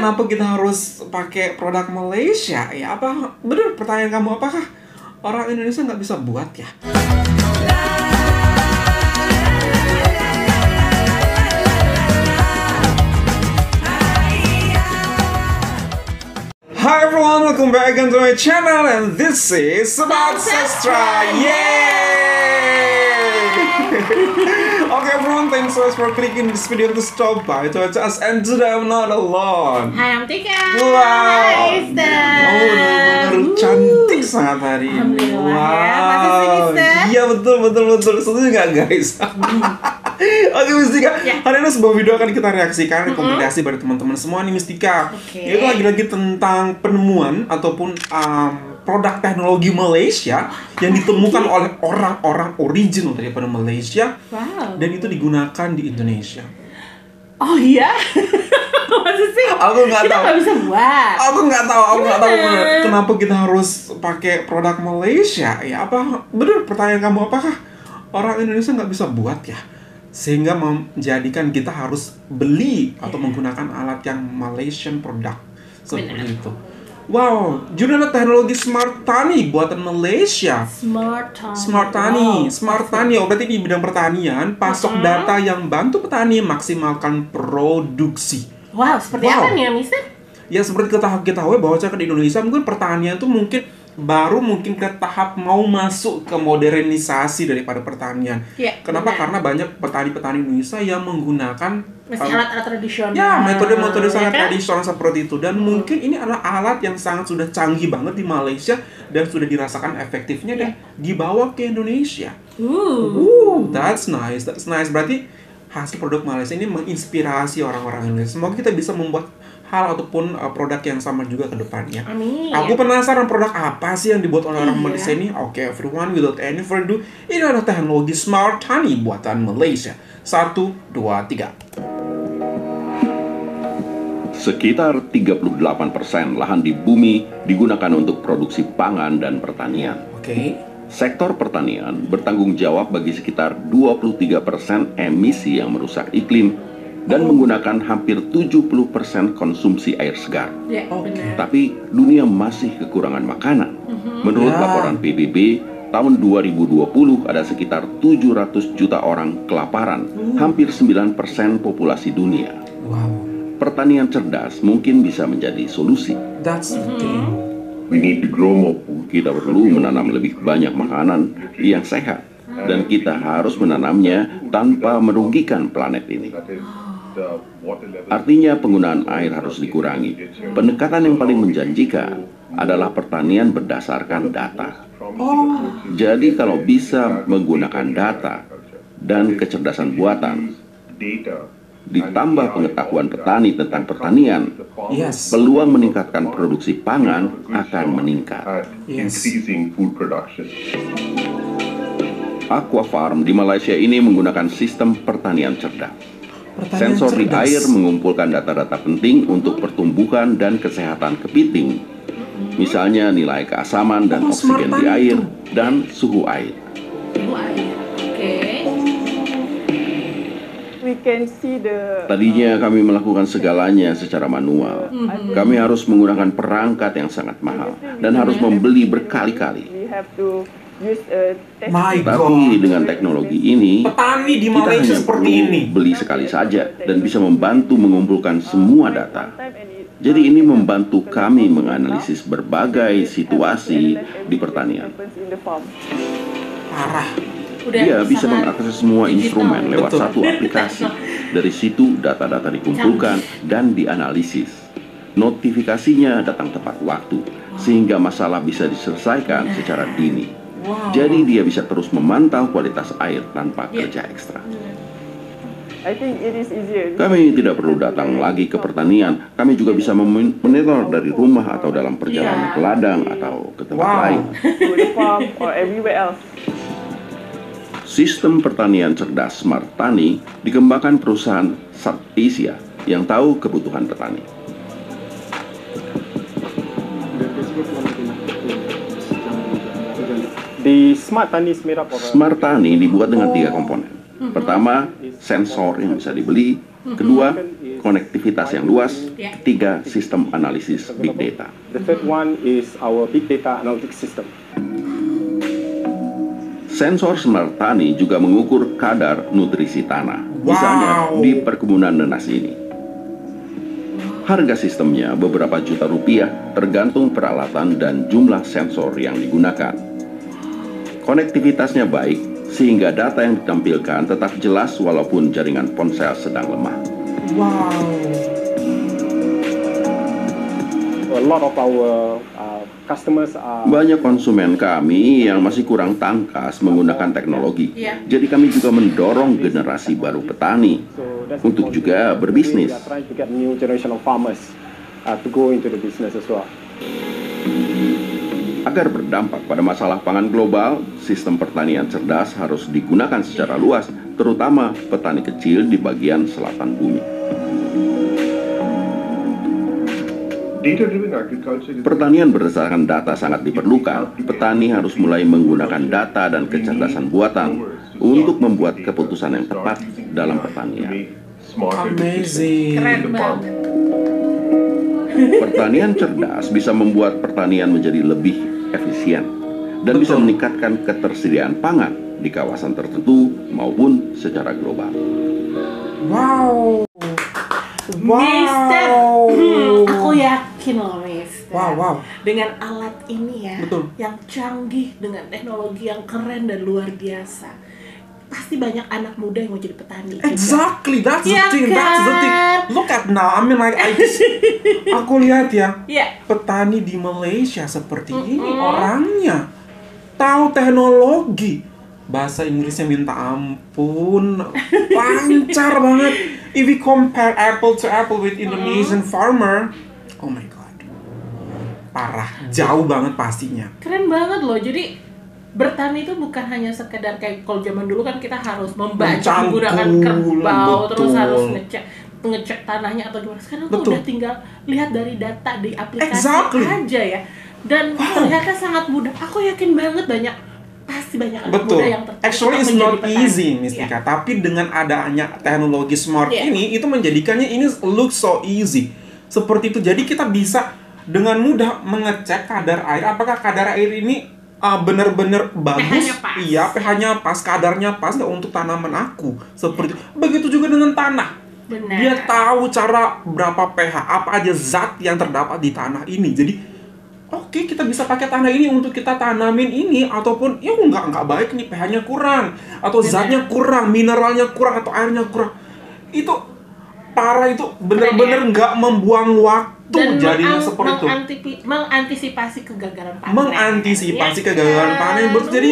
kenapa kita harus pakai produk Malaysia? Ya apa? Bener pertanyaan kamu, apakah orang Indonesia nggak bisa buat ya? Hi everyone, welcome back again to my channel, and this is Smart Sastra. Yay! Okay everyone, thanks so much for clicking this video to stop by to watch us, and today I'm not alone. Hai, I'm Tika. Wow. Hai, Esther. Oh, benar-benar cantik sangat hari ini. Alhamdulillah ya. Masa sih, Mister? Iya betul. Setuju nggak guys? Oke Mistika, hari ini sebuah video akan kita reaksikan rekomendasi dari teman-teman semua nih Mistika. Itu lagi-lagi tentang penemuan ataupun produk teknologi Malaysia yang ditemukan oleh orang-orang original daripada Malaysia. Wow. Dan itu digunakan di Indonesia. Oh iya? Masa sih? Aku nggak tahu. Kita nggak bisa buat. Aku nggak tahu kenapa kita harus pakai produk Malaysia. Ya apa? Bener pertanyaan kamu, apakah orang Indonesia nggak bisa buat ya? Sehingga menjadikan kita harus beli atau menggunakan alat yang Malaysian product seperti itu. Wow, jurnal teknologi Smart Tani buatan Malaysia. Smart Tani. Oh, berarti di bidang pertanian, pasok data yang bantu petani maksimalkan produksi. Wow, seperti apa nih ya, Mister? Ya seperti kita ketahui bahwa di Indonesia mungkin pertanian itu baru ke tahap mau masuk ke modernisasi daripada pertanian. Kenapa? Karena banyak petani-petani Indonesia yang menggunakan masih alat-alat tradisional. Ya, metode-metode sangat tradisional seperti itu. Dan mungkin ini adalah alat yang sangat sudah canggih banget di Malaysia dan sudah dirasakan efektifnya dan dibawa ke Indonesia. That's nice. Berarti hasil produk Malaysia ini menginspirasi orang-orang Indonesia. Semoga kita bisa membuat hal ataupun produk yang sama juga ke depannya. Amin. Aku penasaran produk apa sih yang dibuat oleh orang Malaysia ini. Oke, everyone, without any further ado, ini adalah teknologi Smart Tani buatan Malaysia. 1, 2, 3. Sekitar 38% lahan di bumi digunakan untuk produksi pangan dan pertanian. Sektor pertanian bertanggung jawab bagi sekitar 23% emisi yang merusak iklim dan menggunakan hampir 70% konsumsi air segar. Tapi dunia masih kekurangan makanan. Menurut laporan PBB, tahun 2020 ada sekitar 700 juta orang kelaparan, hampir 9% populasi dunia. Pertanian cerdas mungkin bisa menjadi solusi. That's the thing. We need to grow more food. Kita perlu menanam lebih banyak makanan yang sehat, dan kita harus menanamnya tanpa merugikan planet ini. Artinya penggunaan air harus dikurangi. Pendekatan yang paling menjanjikan adalah pertanian berdasarkan data. Jadi kalau bisa menggunakan data dan kecerdasan buatan, ditambah pengetahuan petani tentang pertanian, peluang meningkatkan produksi pangan akan meningkat. Aqua Farm di Malaysia ini menggunakan sistem pertanian cerdas. Sensor di air mengumpulkan data-data penting untuk pertumbuhan dan kesehatan kepiting. Misalnya nilai keasaman dan oksigen di air dan suhu air. Tadinya kami melakukan segalanya secara manual. Kami harus menggunakan perangkat yang sangat mahal dan harus membeli berkali-kali. Tapi dengan teknologi ini, petani di kita Malaysia hanya seperti perlu ini beli sekali saja dan bisa membantu mengumpulkan semua data. Jadi ini membantu kami menganalisis berbagai situasi di pertanian. parah. Dia bisa mengakses semua instrumen lewat satu aplikasi. Dari situ data-data dikumpulkan dan dianalisis. Notifikasinya datang tepat waktu, sehingga masalah bisa diselesaikan secara dini. Jadi dia bisa terus memantau kualitas air tanpa kerja ekstra. Kami tidak perlu datang lagi ke pertanian. Kami juga bisa memonitor dari rumah atau dalam perjalanan ke ladang atau ke tempat lain. Sistem pertanian cerdas Smart Tani dikembangkan perusahaan South Asia yang tahu kebutuhan petani. Di Smart Tani Smart Tani dibuat dengan 3 komponen. Pertama, sensor yang bisa dibeli. Kedua, konektivitas yang luas. Ketiga, sistem analisis big data. The third one is our big data analytics system. Sensor smart tani juga mengukur kadar nutrisi tanah, misalnya di perkebunan nanas ini. Harga sistemnya beberapa juta rupiah tergantung peralatan dan jumlah sensor yang digunakan. Konektivitasnya baik, sehingga data yang ditampilkan tetap jelas walaupun jaringan ponsel sedang lemah. A lot of our customers are... Banyak konsumen kami yang masih kurang tangkas menggunakan teknologi. Jadi kami juga mendorong generasi baru petani untuk juga berbisnis. Agar berdampak pada masalah pangan global, sistem pertanian cerdas harus digunakan secara luas, terutama petani kecil di bagian selatan bumi. Pertanian berdasarkan data sangat diperlukan. Petani harus mulai menggunakan data dan kecerdasan buatan untuk membuat keputusan yang tepat dalam pertanian. Amazing. Keren banget. Pertanian cerdas bisa membuat pertanian menjadi lebih efisien dan bisa meningkatkan ketersediaan pangan di kawasan tertentu maupun secara global. Wow. Mister, aku yakin loh, Mister. Wow. Dengan alat ini ya, Betul. yang canggih dengan teknologi yang keren dan luar biasa, pasti banyak anak muda yang mau jadi petani. Exactly, that's Ya the thing. That's the thing. kan? Look at now. I mean, like, aku lihat ya, Iya. petani di Malaysia seperti ini orangnya tahu teknologi, bahasa Inggrisnya minta ampun, lancar banget. If we compare apple to apple with Indonesian farmer, oh my god, parah, jauh banget pastinya. Keren banget loh. Jadi bertani itu bukan hanya sekedar kayak kalau zaman dulu kan kita harus membaca Mencangkul, menggunakan kerbau, terus betul. harus ngecek tanahnya atau gimana. Sekarang tuh Betul. udah tinggal lihat dari data di aplikasi Exactly. aja ya. Dan ternyata sangat mudah. Aku yakin banget pasti banyak anak Betul. muda yang tertarik Actually untuk it's menjadi not petani. easy, Mistika. Tapi dengan adanya teknologi smart ini, itu menjadikannya ini look so easy. Seperti itu. Jadi kita bisa dengan mudah mengecek kadar air. Apakah kadar air ini benar-benar bagus? pH-nya pas. Iya, pH-nya pas, kadarnya pas nggak untuk tanaman aku. Seperti itu. Begitu juga dengan tanah. Benar. Dia tahu cara berapa pH, apa aja zat yang terdapat di tanah ini. Jadi oke, kita bisa pakai tanah ini untuk kita tanamin ini, ataupun ya nggak baik nih, pH-nya kurang, atau zatnya kurang, mineralnya kurang, atau airnya kurang. Itu parah, itu bener-bener nggak membuang waktu Dan jadinya seperti itu. mengantisipasi kegagalan panen. Mengantisipasi Ya kegagalan kan? panen, jadi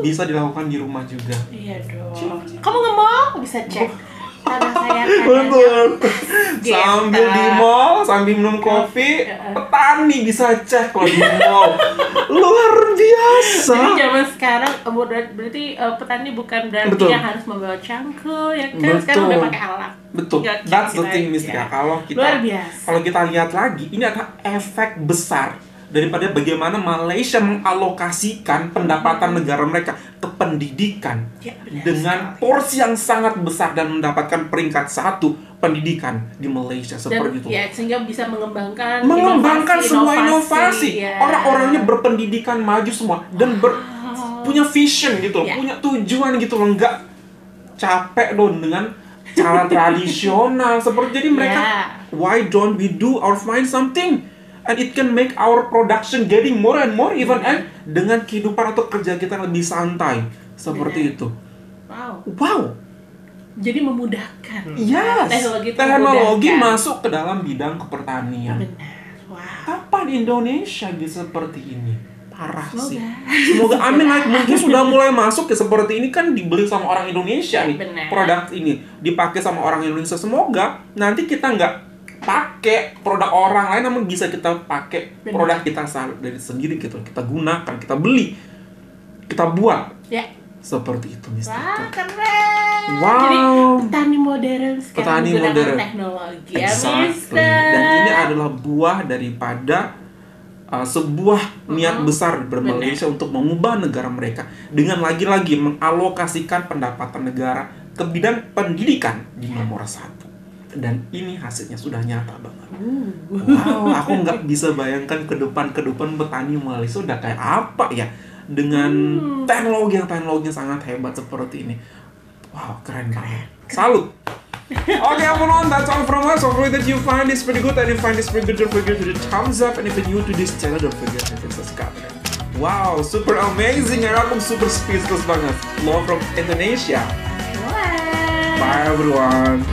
bisa dilakukan di rumah juga. Iya dong. Kamu nggak mau? Bisa cek tanah saya Betul. Gitu. Sambil di mall, sambil minum kopi, petani bisa cek kalau di mall. Luar biasa. Jadi zaman sekarang berarti petani bukan berarti Betul. yang harus membawa cangkul ya kan, Betul. sekarang udah pakai alat. Betul, Tinggal that's the cek thing, aja. Miska. Luar biasa. Kalau kita lihat lagi, ini adalah efek besar daripada bagaimana Malaysia mengalokasikan pendapatan negara mereka ke pendidikan Ya, benar dengan sekali. porsi yang sangat besar dan mendapatkan peringkat 1 pendidikan di Malaysia Dan seperti itu. ya sehingga bisa mengembangkan Semua inovasi. ya. Orang-orangnya berpendidikan maju semua dan punya vision gitu, Ya. punya tujuan gitu loh, nggak capek loh dengan cara tradisional seperti. Jadi mereka, why don't we do or find something and it can make our production getting more and more even, and dengan kehidupan atau kerja kita lebih santai seperti itu. Wow. Jadi memudahkan. Yes. Teknologi itu Teknologi memudahkan. masuk ke dalam bidang kepertanian. Benar. Wow. Kapan Indonesia bisa seperti ini? Parah Semoga. sih. Semoga amin, like, mungkin sudah mulai masuk ya seperti ini, kan dibeli sama orang Indonesia nih. Benar. Produk ini dipakai sama orang Indonesia. Semoga nanti kita nggak pakai produk orang lain, namun bisa kita pakai Benar. produk kita dari sendiri gitu. Kita gunakan, kita beli, kita buat. Ya. Seperti itu, Mister. Wah, keren. Wow. Jadi petani modern sekarang Petani menggunakan modern. teknologi ya, Exactly. Mister. Dan ini adalah buah daripada sebuah niat besar di Malaysia untuk mengubah negara mereka dengan lagi-lagi mengalokasikan pendapatan negara ke bidang pendidikan di nomor 1. dan ini hasilnya sudah nyata banget. Wow, aku nggak bisa bayangkan ke depan petani Malaysia udah kayak apa ya dengan teknologinya sangat hebat seperti ini. Wow, keren. Salut. Okay, everyone, that's all from us. Hopefully that you find this pretty good, and if you find this pretty good, don't forget to hit the thumbs up, and if you're new to this channel, don't forget to hit subscribe. Wow, super amazing, and aku super speechless banget. Love from Indonesia. Bye everyone.